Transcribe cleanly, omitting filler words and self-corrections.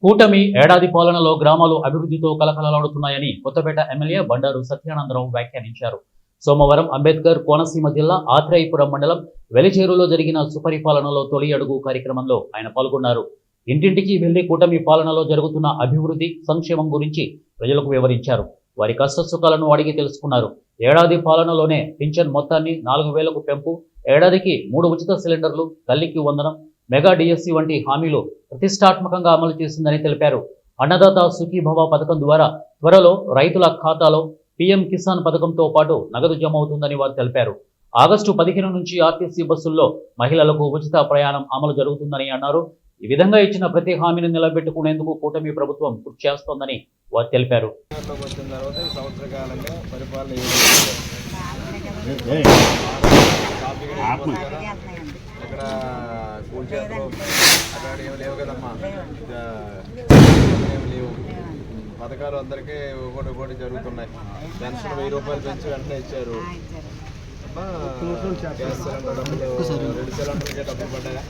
కూటమి ఏడాది పాలనలో గ్రామాలు అభివృద్ధితో కలకలలాడుతున్నాయని కొత్తపేట ఎమ్మెల్యే బండారు సత్యానందరావు వ్యాఖ్యానించారు. సోమవారం అంబేద్కర్ కోనసీమ జిల్లా ఆత్రేయపురం మండలం వెలిచేరులో జరిగిన సుపరిపాలనలో తొలి అడుగు కార్యక్రమంలో ఆయన పాల్గొన్నారు. ఇంటింటికి వెళ్లి కూటమి పాలనలో జరుగుతున్న అభివృద్ధి సంక్షేమం గురించి ప్రజలకు వివరించారు. వారి కష్టసుఖాలను అడిగి తెలుసుకున్నారు. ఏడాది పాలనలోనే పింఛన్ మొత్తాన్ని 4,000కు పెంపు, ఏడాదికి 3 ఉచిత సిలిండర్లు, తల్లికి వందనం, మెగా డిఎస్సి వంటి హామీలు ప్రతిష్టాత్మకంగా అమలు చేసిందని తెలిపారు. అన్నదాత సుఖీభవ పథకం ద్వారా త్వరలో రైతుల ఖాతాలో పీఎం కిసాన్ పథకంతో పాటు నగదు జమ అవుతుందని వారు తెలిపారు. ఆగస్టు 15 నుంచి ఆర్టీసీ బస్సుల్లో మహిళలకు ఉచిత ప్రయాణం అమలు జరుగుతుందని అన్నారు. ఈ విధంగా ఇచ్చిన ప్రతి హామీని నిలబెట్టుకునేందుకు కూటమి ప్రభుత్వం కృషి చేస్తోందని వారు తెలిపారు. పథకాలు అందరికీ ఒకటి జరుగుతున్నాయి. పెన్షన్ 1000 రూపాయలు పెంచి వెంటనే ఇచ్చారు. గ్యాస్ సిలిండర్ డబ్బులు 2 సిలిండర్లకే డబ్బులు పడ్డాయా?